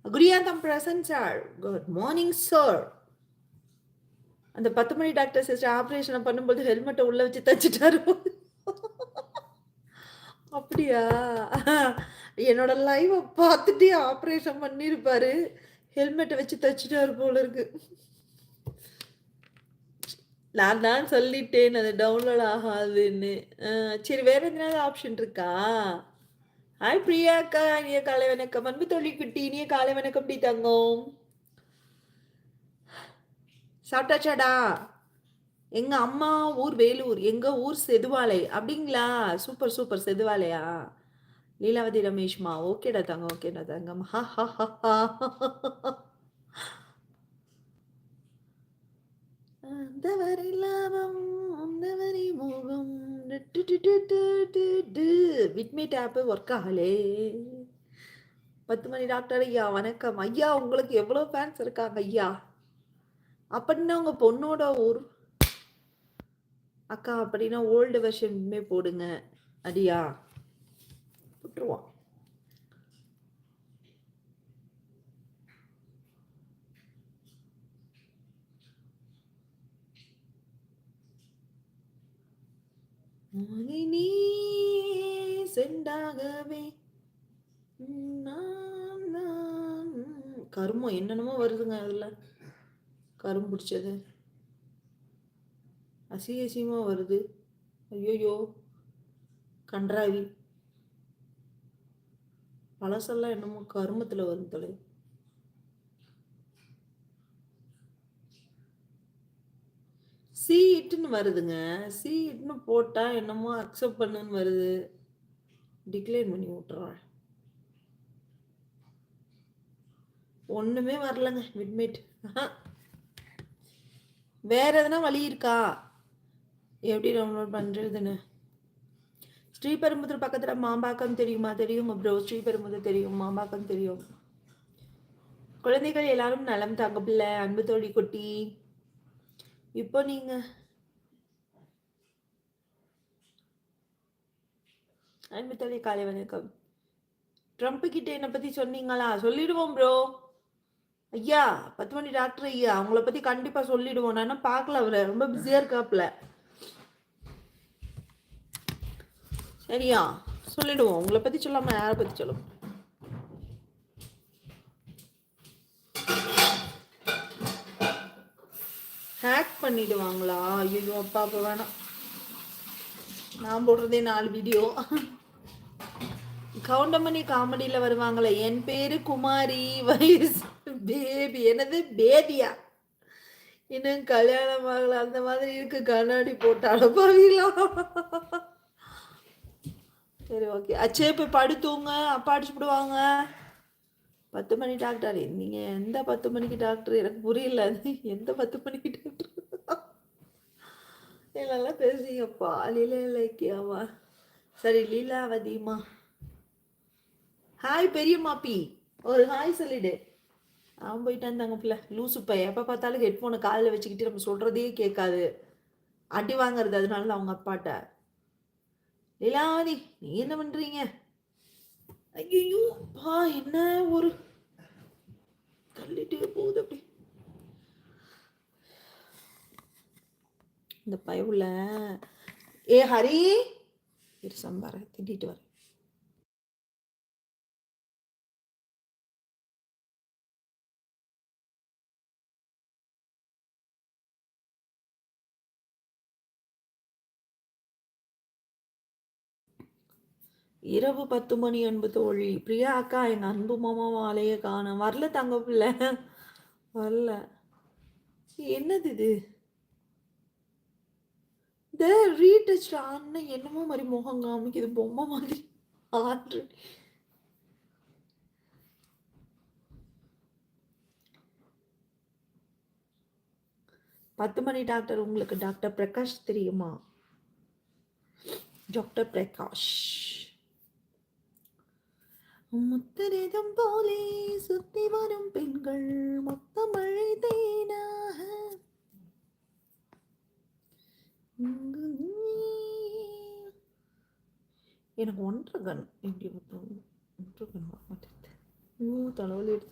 குரியாந்தம் present sir. Good morning sir. அந்த 10 மணி doctor sister ஆப்ரேஷனை பண்ணும்போது ஹெல்மெட்டை உள்ள வச்சு தச்சுட்டாரு. அப்படியா? என்னோட லைவ பார்த்துட்டே ஆப்ரேஷன் பண்ணியிருப்பாரு. ஹெல்மெட்டை வச்சு தச்சுட்டாரு போல இருக்கு. நான் தான் சொல்லிட்டேன் அது டவுன்லோட் ஆகாதுன்னு. சரி வேற எதனாவது ஆப்ஷன் இருக்கா? ஹாய் பிரியாக்கா, இனிய காலை வணக்கம். அன்பு தோழி குட்டி, இனிய காலை வணக்கம் டி தங்கம். சாப்பிட்டாச்சாடா? எங்க அம்மா ஊர் வேலூர், எங்க ஊர் செதுவாலை. அப்படிங்களா? சூப்பர் சூப்பர், செதுவாலையா? லீலாவதி ரமேஷ்மா, ஓகேடா தங்கம், ஓகேடா தங்கம். அந்தவரை லாபம் அந்தவரை மோகம். விட்மீட் ஆப் ஒர்க் ஆகலே. 10 மணி டாக்டர் ஐயா வணக்கம் ஐயா. உங்களுக்கு எவ்வளவு ஃபேன்ஸ் இருக்காங்க ஐயா? அப்படின்னா உங்க பொண்ணோட ஊர் அக்கா அப்படின்னா ஓல்டு வெர்ஷனுமே போடுங்க. அடியா விட்டுருவான். நீ செண்டாகவே கருமம் என்னென்னமோ வருதுங்க. அதுல கரும் பிடிச்சது அசியசியமா வருது. ஐயோயோ கன்றாவி. பழசெல்லாம் என்னமோ கருமத்துல வரும் தொலை. சீட்டுன்னு வருதுங்க. சீட்னு போட்டா என்னமோ அக்செப்ட் பண்ணுன்னு வருது. டிக்ளைன் பண்ணி விட்டுறேன். ஒண்ணுமே வரலங்க மிட்மேட். வேற எதனா வழி இருக்கா எப்படி டவுன்லோட் பண்றதுன்னு? ஸ்ரீபெரும்புதூர் பக்கத்துல மாம்பாக்கம் தெரியுமா? தெரியும் ப்ரோ. ஸ்ரீபெரும்புதூர் தெரியும், மாம்பாக்கம் தெரியும். குழந்தைகள் எல்லாரும் நலம் தாங்க பிள்ளை. அன்பு தோழி குட்டி. இப்போ நீங்க அன்பு தோழி காலை வணக்கம். ட்ரம்ப் கிட்ட என்னை பத்தி சொன்னீங்களா? சொல்லிடுவோம் ப்ரோ. ஐயா 10 மணி டாக்டர் ஐயா, அவங்கள பத்தி கண்டிப்பா சொல்லிடுவோம். நான் பார்க்கல, அவரை ரொம்ப பிஸியா இருக்காப்ல. சரியா சொல்லிடுவோம். உங்களை பத்தி சொல்லாம யாரை பத்தி சொல்லுவோம்? ஹேக் பண்ணிடுவாங்களா? ஐயோ அப்பா, அப்ப வேணாம். நான் போடுறதே 4 வீடியோ. கவுண்டமணி காமெடியில வருவாங்களே, என் பேரு குமாரி, வயசு பேபி. என்னது பேபியா? இன்னும் கல்யாணம் ஆகல, அந்த மாதிரி இருக்கு. கண்ணாடி போட்டு அனுப்பாவீங்களா? சரி ஓகே. அச்சே போய் படுத்துவங்க, அப்பா அடிச்சு விடுவாங்க. 10 மணி டாக்டர் நீங்க எந்த 10 மணிக்கு டாக்டர்? எனக்கு புரியல. எந்த 10 மணிக்கு டாக்டர்? நல்லா பேசுங்கப்பா. லீலா இலக்கியாவா? சரி லீலாவதிமா. ஹாய் பெரியம்மாப்பி, ஒரு ஹாய் சொல்லிடு. அவன் போயிட்டான் தாங்க பிள்ளை. லூசு பையன், எப்போ பார்த்தாலும் ஹெட்ஃபோனை காதில் வச்சுக்கிட்டு நம்ம சொல்கிறதே கேட்காது. அடி வாங்குறது அதனால அவங்க அப்பாட்ட. லீலாவதி நீ என்ன பண்ணுறீங்க? ஐயோ பா, என்ன ஒரு தள்ளிட்டு போகுது அப்படி. இந்த பயவுல ஏ ஹரி இரு சம்பார திட்டிட்டு வர. இரவு 10 மணி அன்பு தோழி பிரியா அக்கா. எங்க அன்பு மாமா ஆலையே காண வரல தங்க பிள்ளை. வரல. என்னது இது? இந்த ரீடச் ஆன என்னமோ மாதிரி முகம் காமிக்குது, பொம்மை மாதிரி. ஆல்ரெடி 10 மணி டாக்டர் உங்களுக்கு டாக்டர் பிரகாஷ் தெரியுமா? டாக்டர் பிரகாஷ் முத்தரேதம் போலே சுத்தி வரும் பெண்கள் மொத்த மழை தேனாக. எனக்கு 1.5 கன் எப்படி ஒன்று கன் மாட்டேன். தலைவலி எடுத்து